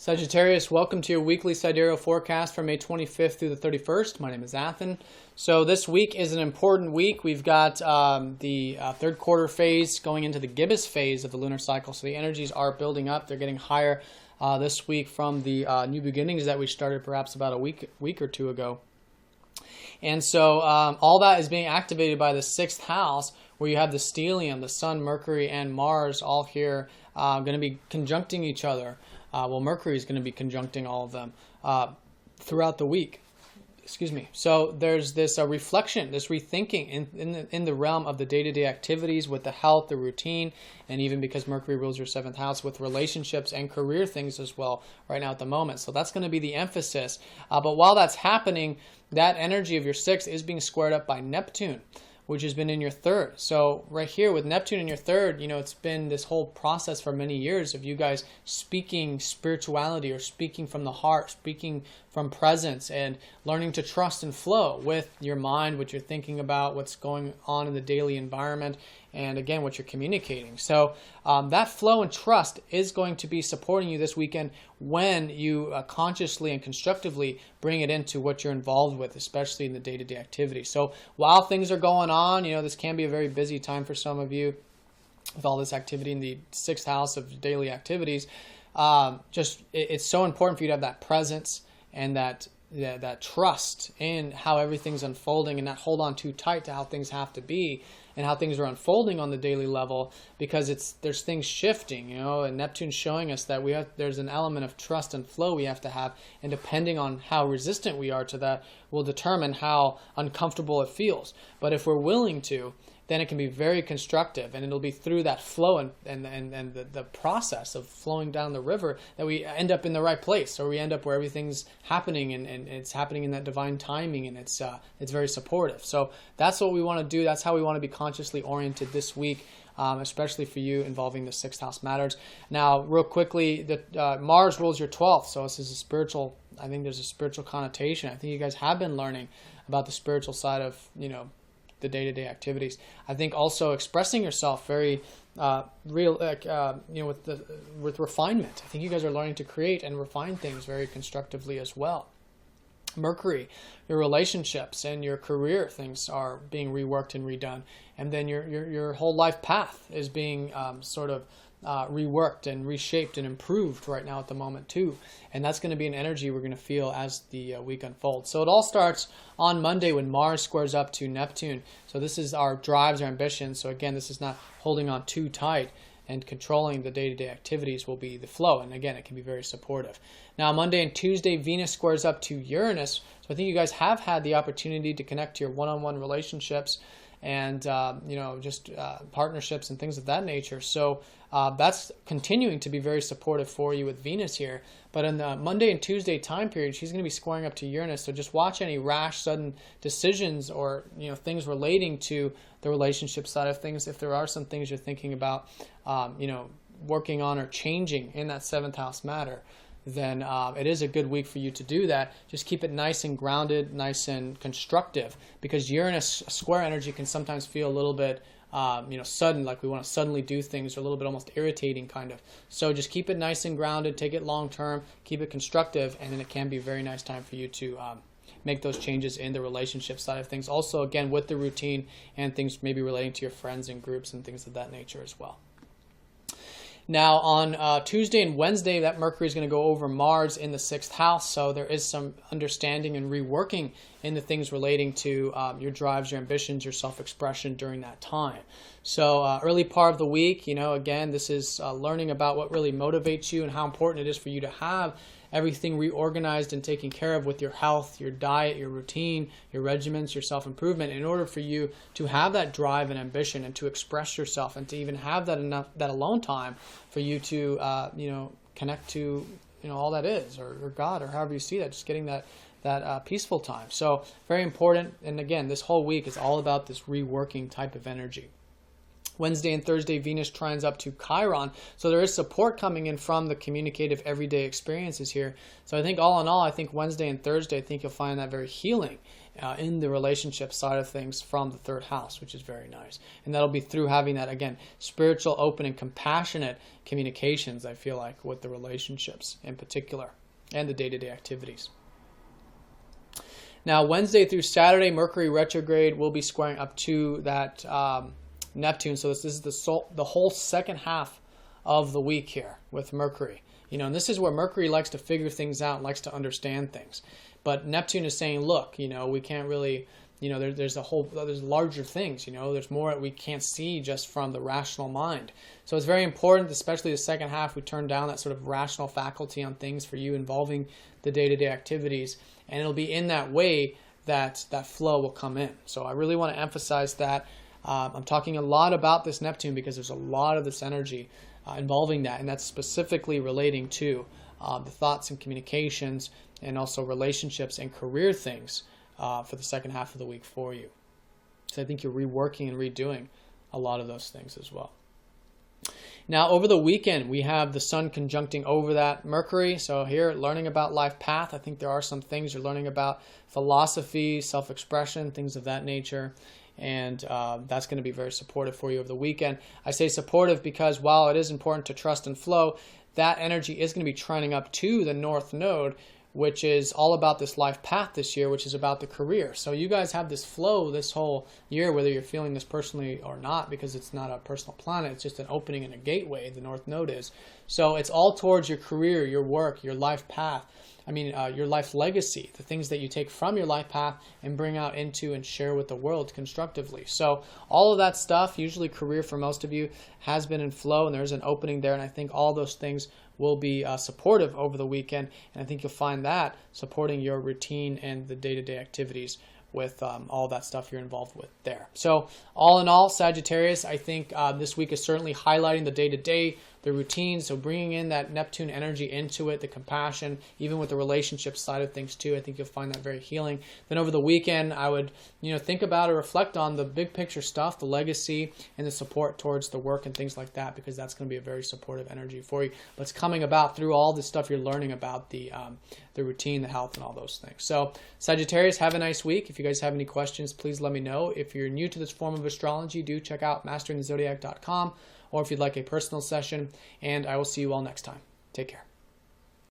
Sagittarius, welcome to your weekly sidereal forecast from May 25th through the 31st. My name is Athen. So this week is an important week. We've got the third quarter phase going into the gibbous phase of the lunar cycle. So the energies are building up. They're getting higher this week from the new beginnings that we started perhaps about a week or two ago. And so all that is being activated by the sixth house, where you have the stellium, the Sun, Mercury, and Mars all here going to be conjuncting each other. Mercury is going to be conjuncting all of them throughout the week. Excuse me. So there's this reflection, this rethinking in the realm of the day-to-day activities with the health, the routine, and even because Mercury rules your seventh house with relationships and career things as well right now at the moment. So that's going to be the emphasis. But while that's happening, that energy of your sixth is being squared up by Neptune, which has been in your third. So right here with Neptune in your third, it's been this whole process for many years of you guys speaking spirituality or speaking from the heart, speaking from presence and learning to trust and flow with your mind, what you're thinking about, what's going on in the daily environment, and again, what you're communicating. So that flow and trust is going to be supporting you this weekend when you consciously and constructively bring it into what you're involved with, especially in the day-to-day activity. So while things are going on, this can be a very busy time for some of you with all this activity in the sixth house of daily activities. It's so important for you to have that presence and that trust in how everything's unfolding and not hold on too tight to how things have to be and how things are unfolding on the daily level, because there's things shifting, and Neptune's showing us that there's an element of trust and flow we have to have, and depending on how resistant we are to that will determine how uncomfortable it feels. But if we're willing to, then it can be very constructive, and it'll be through that flow and the process of flowing down the river that we end up in the right place, or we end up where everything's happening and it's happening in that divine timing, and it's very supportive. So that's what we want to do. That's how we want to be consciously oriented this week, especially for you involving the sixth house matters. Now, real quickly, Mars rules your 12th, so this is a spiritual. I think there's a spiritual connotation. I think you guys have been learning about the spiritual side of the day-to-day activities. I think also expressing yourself very real, with refinement. I think you guys are learning to create and refine things very constructively as well. Mercury, your relationships and your career things are being reworked and redone, and then your whole life path is being reworked and reshaped and improved right now at the moment too, and that's going to be an energy we're going to feel as the week unfolds. So it all starts on Monday when Mars squares up to Neptune. So this is our drives, our ambitions. So again, this is not holding on too tight, and controlling the day-to-day activities will be the flow, and again, it can be very supportive. Now, Monday and Tuesday, Venus squares up to Uranus. So I think you guys have had the opportunity to connect to your one-on-one relationships and partnerships and things of that nature. So that's continuing to be very supportive for you with Venus here. But in the Monday and Tuesday time period, she's going to be squaring up to Uranus. So just watch any rash, sudden decisions or things relating to the relationship side of things. If there are some things you're thinking about, working on or changing in that seventh house matter, then it is a good week for you to do that. Just keep it nice and grounded, nice and constructive, because Uranus square energy can sometimes feel a little bit sudden, like we want to suddenly do things, or a little bit almost irritating kind of. So just keep it nice and grounded, take it long term, keep it constructive, and then it can be a very nice time for you to make those changes in the relationship side of things. Also, again, with the routine and things maybe relating to your friends and groups and things of that nature as well. Now, on Tuesday and Wednesday, that Mercury is going to go over Mars in the sixth house, so there is some understanding and reworking in the things relating to your drives, your ambitions, your self-expression during that time. So early part of the week, again, this is learning about what really motivates you and how important it is for you to have everything reorganized and taken care of with your health, your diet, your routine, your regimens, your self-improvement, in order for you to have that drive and ambition and to express yourself and to even have that alone time for you to connect to all that is, or God, or however you see that, just getting that peaceful time. So very important. And again, this whole week is all about this reworking type of energy. Wednesday and Thursday, Venus trines up to Chiron. So there is support coming in from the communicative everyday experiences here. So I think all in all, I think Wednesday and Thursday, I think you'll find that very healing in the relationship side of things from the third house, which is very nice. And that'll be through having that, again, spiritual, open, and compassionate communications, I feel like, with the relationships in particular and the day-to-day activities. Now, Wednesday through Saturday, Mercury retrograde will be squaring up to that Neptune. So this is the whole second half of the week here with Mercury. And this is where Mercury likes to figure things out, likes to understand things. But Neptune is saying, look, we can't really, there's larger things, there's more that we can't see just from the rational mind. So it's very important, especially the second half, we turn down that sort of rational faculty on things for you involving the day-to-day activities. And it'll be in that way that that flow will come in. So I really want to emphasize that. I'm talking a lot about this Neptune because there's a lot of this energy involving that, and that's specifically relating to the thoughts and communications and also relationships and career things for the second half of the week for you. So I think you're reworking and redoing a lot of those things as well. Now, over the weekend, we have the Sun conjuncting over that Mercury. So here, learning about life path. I think there are some things you're learning about philosophy, self-expression, things of that nature. And that's going to be very supportive for you over the weekend. I say supportive because while it is important to trust and flow, that energy is going to be trining up to the North Node, which is all about this life path this year, which is about the career. So you guys have this flow this whole year, whether you're feeling this personally or not, because it's not a personal planet. It's just an opening and a gateway, the North Node is. So it's all towards your career, your work, your life path. Your life legacy, the things that you take from your life path and bring out into and share with the world constructively. So all of that stuff, usually career for most of you, has been in flow, and there's an opening there. And I think all those things will be supportive over the weekend. And I think you'll find that supporting your routine and the day-to-day activities with all that stuff you're involved with there. So all in all, Sagittarius, I think this week is certainly highlighting the day-to-day, the routine, so bringing in that Neptune energy into it, the compassion, even with the relationship side of things too. I think you'll find that very healing. Then over the weekend, I would think about or reflect on the big picture stuff, the legacy, and the support towards the work and things like that, because that's going to be a very supportive energy for you. But it's coming about through all the stuff you're learning about the routine, the health, and all those things. So Sagittarius, have a nice week. If you guys have any questions, please let me know. If you're new to this form of astrology, do check out masteringthezodiac.com, or if you'd like a personal session, and I will see you all next time. Take care.